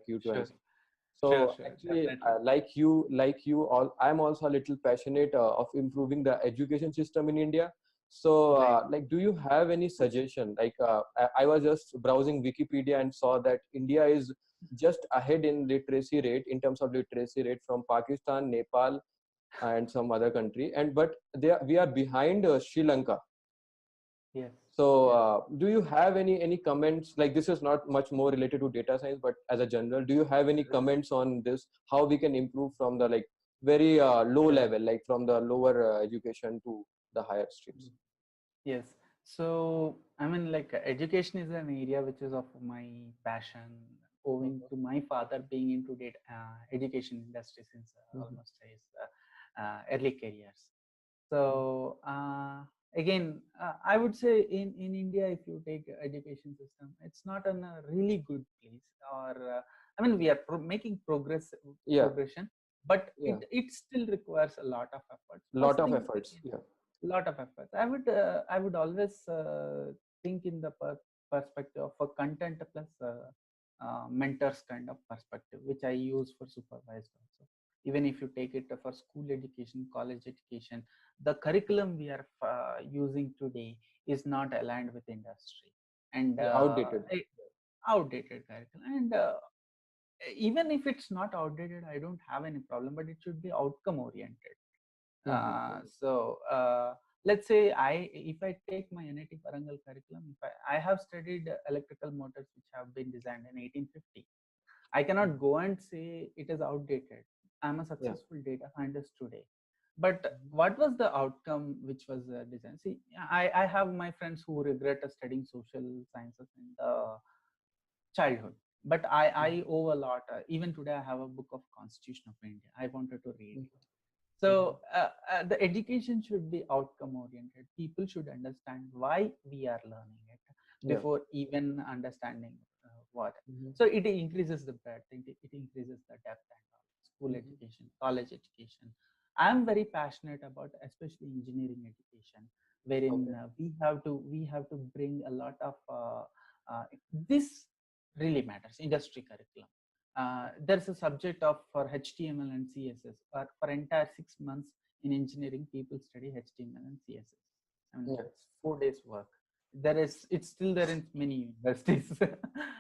you to Sure, answer. sure, So sure, actually, definitely. all, I'm also a little passionate of improving the education system in India. So, Right. like, do you have any suggestion? Like, I was just browsing Wikipedia and saw that India is just ahead in literacy rate, in terms of literacy rate, from Pakistan, Nepal, and some other country. And but we are behind Sri Lanka. Yes, So, yes. do you have any comments? Like, this is not much more related to data science, but as a general, do you have any comments on this? How we can improve from the, like, very low Sure. level, like from the lower education to the higher streams? Yes. So, I mean, like education is an area which is of my passion, owing Mhm, to my father being into data, education industry since mhm. almost his early careers. So, again, I would say in India, if you take education system, it's not in a really good place. Or I mean, we are making Yeah, progression, but yeah, it still requires a lot of efforts. First lot of thing, efforts. Yeah. lot of efforts. I would always think in the perspective of a content plus mentors kind of perspective, which I use for supervised also. Even if you take it for school education, college education, the curriculum we are using today is not aligned with industry, and Yeah, outdated. outdated curriculum. And even if it's not outdated, I don't have any problem, but it should be outcome oriented. Mhm, So let's say if I take my NIT Parangal curriculum, if I have studied electrical motors which have been designed in 1850, I mhm. cannot go and say it is outdated. I'm a Yeah. successful data scientist today. But what was the outcome which was designed? See, I have my friends who regret studying social sciences in the childhood. But Mhm, I owe a lot. Even today, I have a book of Constitution of India. I wanted to read. mhm, mhm. So the education should be outcome oriented. People should understand why we are learning it Yeah. before even understanding what. Mhm, So it increases the breadth, it increases the depth and all. School mhm. education, college education. I am very passionate about, especially engineering education, wherein Okay. we have to bring a lot of this really matters. Industry curriculum, there's a subject of for HTML and CSS. For entire 6 months in engineering, people study HTML and CSS. I mean, Yeah. it's 4 days work. It's still there in many universities.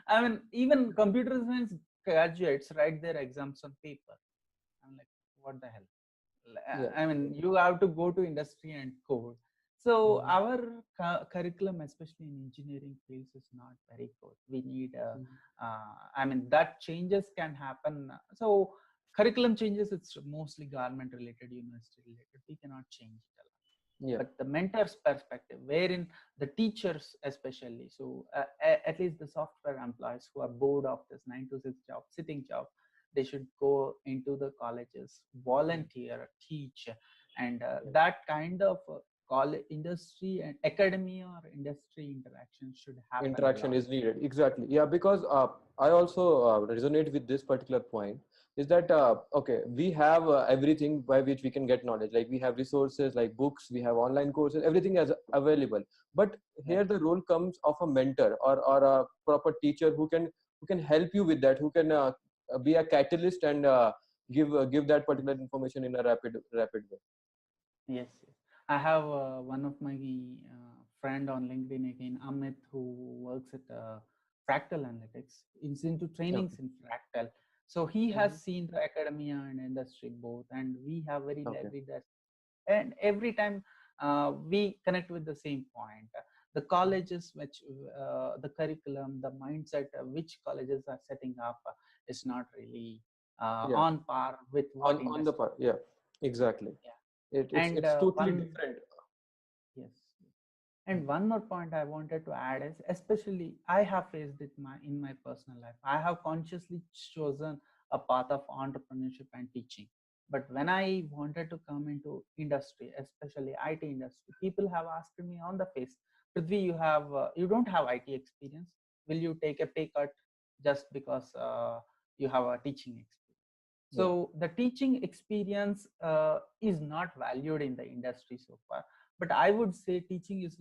I mean, even computer science graduates write their exams on paper. I'm like, what the hell? Yeah. I mean, you have to go to industry and code. So Mhm, our curriculum, especially in engineering fields, is not very good. We need, mhm. I mean, that changes can happen. So curriculum changes, it's mostly government related, university related. We cannot change it a lot. Yeah. But the mentor's perspective, wherein the teachers, especially, so at least the software employees who are bored of this 9 to 6 job, sitting job, they should go into the colleges, Yeah. volunteer, teach, and Yeah. that kind of college industry and academia or industry interaction should happen a Interaction lot. is needed, exactly. Yeah, because I also resonate with this particular point, is that okay, we have everything by which we can get knowledge, like we have resources like books, we have online courses, everything is available. But Right. here the role comes of a mentor, or a proper teacher who can help you with that, who can be a catalyst and give that particular information in a rapid way. Yes, yes. I have one of my friend on LinkedIn again, Amit, who works at Fractal Analytics. He's into trainings Okay. in Fractal. So he Mhm. has seen the academia and industry both, and we have very Okay. lively that. And every time we connect with the same point. The colleges, which the curriculum, the mindset, which colleges are setting up is not really Yeah, on par with what on the industry. part, yeah, exactly. Yeah. It's And it's totally one different. Yes. And one more point I wanted to add is, especially I have faced it in my personal life. I have consciously chosen a path of entrepreneurship and teaching. But when I wanted to come into industry, especially IT industry, people have asked me on the face, Prithvi, you don't have IT experience. Will you take a pay cut just because you have a teaching experience? Yeah. So the teaching experience is not valued in the industry so far. But I would say teaching is,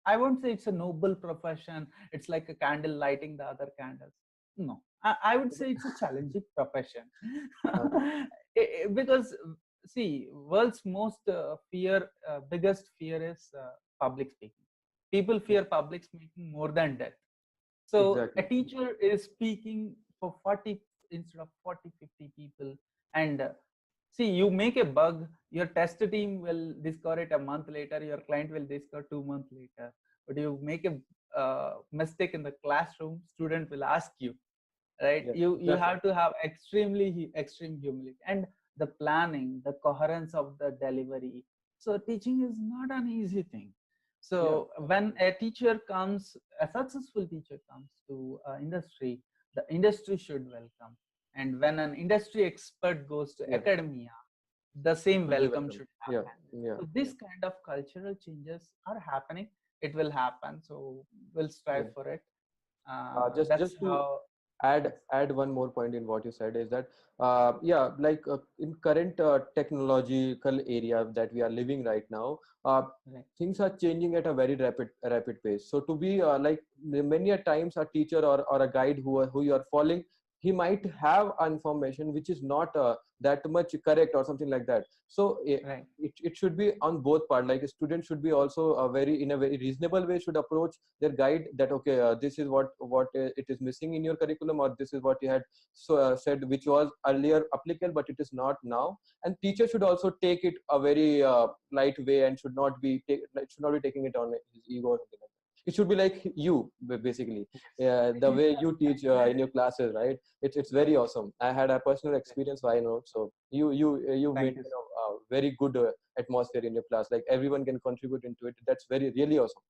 I won't say it's a noble profession. It's like a candle lighting the other candles. No, I would say it's a challenging profession. Okay. Because see, world's most biggest fear is public speaking. People fear public speaking more than death. So a Exactly. teacher is speaking for 40 instead of 40, 50 people. And see, you make a bug, your test team will discover it a month later, your client will discover 2 months later. But you make a mistake in the classroom, student will ask you, right? Yes, You exactly. have to have extreme humility and the planning, the coherence of the delivery. So teaching is not an easy thing. Yeah, So when a teacher comes, a successful teacher comes to industry, the industry should welcome. And when an industry expert goes to yeah. academia, the same Should be welcome welcome. should Yeah, happen. yeah, So this kind of cultural changes are happening. It will happen. So we'll strive yeah. for it. Just That's to how. add Yes. one more point in what you said is that yeah, like in current technological area that we are living right now, Right. things are changing at a very rapid pace. So to be like many a times a teacher or a guide who you are following, he might have information which is not that much correct or something like that. So Right. it should be on both part. Like a student should be also very in a very reasonable way should approach their guide that okay, this is what it is missing in your curriculum, or this is what you had said which was earlier applicable but it is not now. And teacher should also take it a very light way and should not be taking it on his ego or something like that. It should be like you basically, the Yes. way you teach in your classes, right? It's very awesome. I had a personal experience, so I know. So you Thank you. maintain a very good atmosphere in your class, like everyone can contribute into it. That's very really awesome.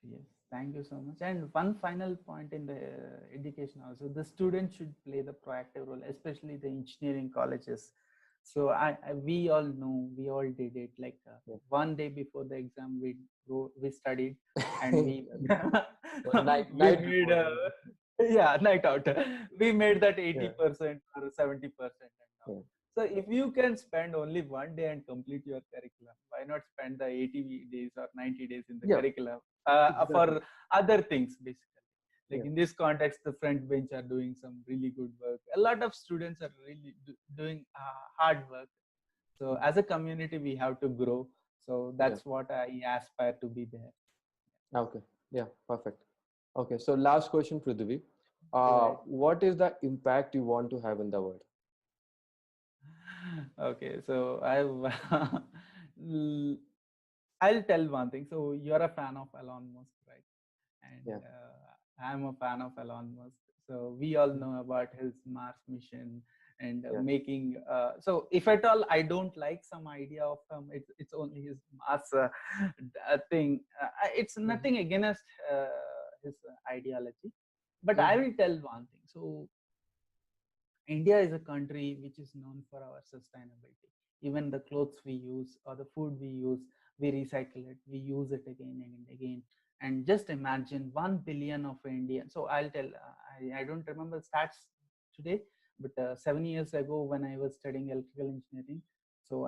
Yes, thank you so much. And one final point in the education also, the student should play the proactive role, especially the engineering colleges. So we all know, we all did it. Like Yeah. one day before the exam, we studied, and we One we night made before. yeah, night out. We made that Yeah, 80% or 70% and all. yeah, So if you can spend only one day and complete your curriculum, why not spend the 80 days or 90 days in the yeah, curriculum exactly. for other things, basically? Like Yeah, in this context, the front bench are doing some really good work. A lot of students are really doing hard work. So mm, as a community, we have to grow. So yeah. that's what I aspire to be there. Okay, yeah, perfect. Okay, so last question, Prudhvi. Right. What is the impact you want to have in the world? Okay, so I'll tell one thing. So you're a fan of Elon Musk, right? Yeah, And I'm a fan of Elon Musk. So we all mm, know about his Mars mission and yeah, making. So if at all I don't like some idea of him, it's only his Mars thing. It's mhm, nothing against his ideology, but I mhm, will tell one thing. So India is a country which is known for our sustainability. Even the clothes we use or the food we use, we recycle it, we use it again and again. And just imagine 1 billion of Indians. So I'll tell, I don't remember stats today, but 7 years ago when I was studying electrical engineering, so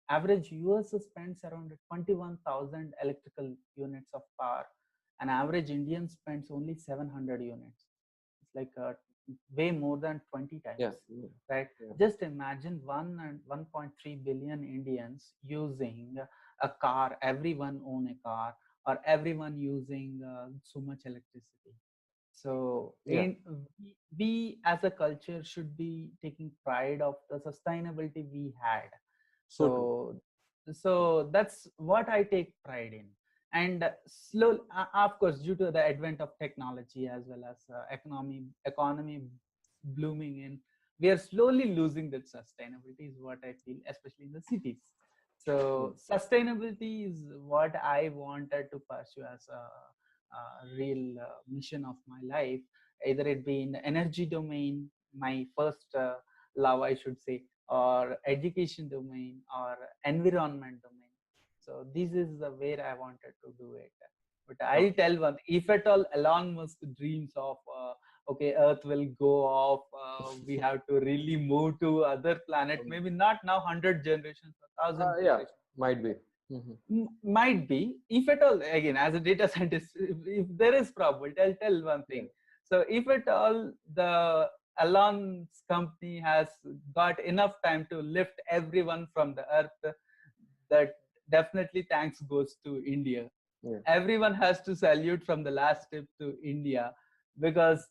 average US spends around 21,000 electrical units of power. An average Indian spends only 700 units. It's like way more than 20 yeah, times, yeah, right? yeah, Just imagine 1 and 1.3 billion Indians using a car, everyone own a car, or everyone using so much electricity. So yeah. we as a culture should be taking pride of the sustainability we had. So true. So that's what I take pride in. And slow, of course, due to the advent of technology as well as economy blooming in, we are slowly losing that sustainability is what I feel, especially in the cities. Yeah, So sustainability is what I wanted to pursue as a real mission of my life, either it be in the energy domain, my first love, I should say, or education domain or environment domain. So this is the where I wanted to do it. But I'll okay. tell one, if at all Elon Musk dreams of okay, Earth will go off, we have to really move to other planet, Um, maybe not now 100 generations or 1,000 yeah, generations. might be. Hmm. Might be, if at all, again, as a data scientist, if there is probability, I'll tell one Yeah, thing. So if at all the Elon's company has got enough time to lift everyone from the earth, that definitely thanks goes to India. Yeah. Everyone has to salute from the last step to India, because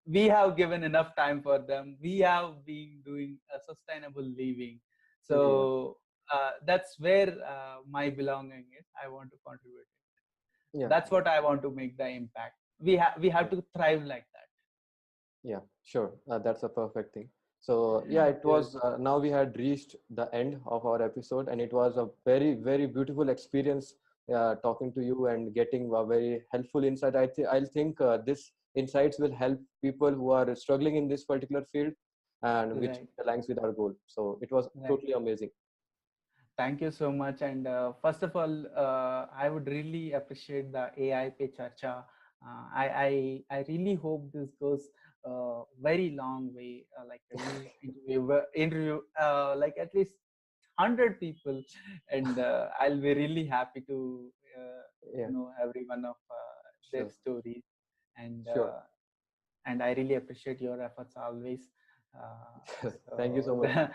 we have given enough time for them. We have been doing a sustainable living. Yeah. So that's where my belonging is. I want to contribute. Yeah. That's what I want to make the impact. We have Yeah. to thrive like that. Yeah, sure. That's a perfect thing. So yeah, it Yes. was now we had reached the end of our episode, and it was a very, very beautiful experience talking to you and getting a very helpful insight. I think this insights will help people who are struggling in this particular field, and which Right. aligns with our goal. So it was Right. totally amazing. Thank you so much. And first of all, I would really appreciate the AI Pe Charcha. I really hope this goes very long way. Like we interview like at least 100 people, and I'll be really happy to Yeah, know every one of their sure, stories. And sure. I really appreciate your efforts always. Uh, Thank you so so much. the, Yeah,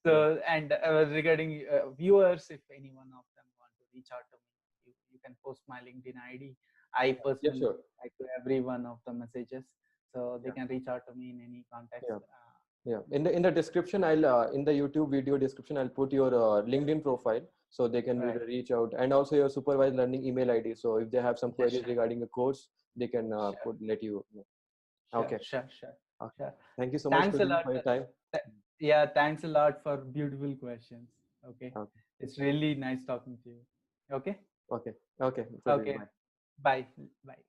so and regarding viewers, if any one of them want to reach out to me, you can post my LinkedIn ID. I yeah, personally sure. reply to every one of the messages, so they Yeah, can reach out to me in any context. yeah. Yeah, in the description, I'll in the YouTube video description, I'll put your LinkedIn profile so they can Right. reach out, and also your supervised learning email ID. So if they have some Yeah, queries sure, regarding a course, they can sure, let you know. sure, Okay. sure, sure, Okay. sure. Thank you so much, Thanks a Prudhvi, lot. for your time. Yeah, thanks a lot for beautiful questions. Okay, Okay. it's really nice talking to you. Okay. Okay. Okay. Prudhvi, Okay. bye. Bye. Bye.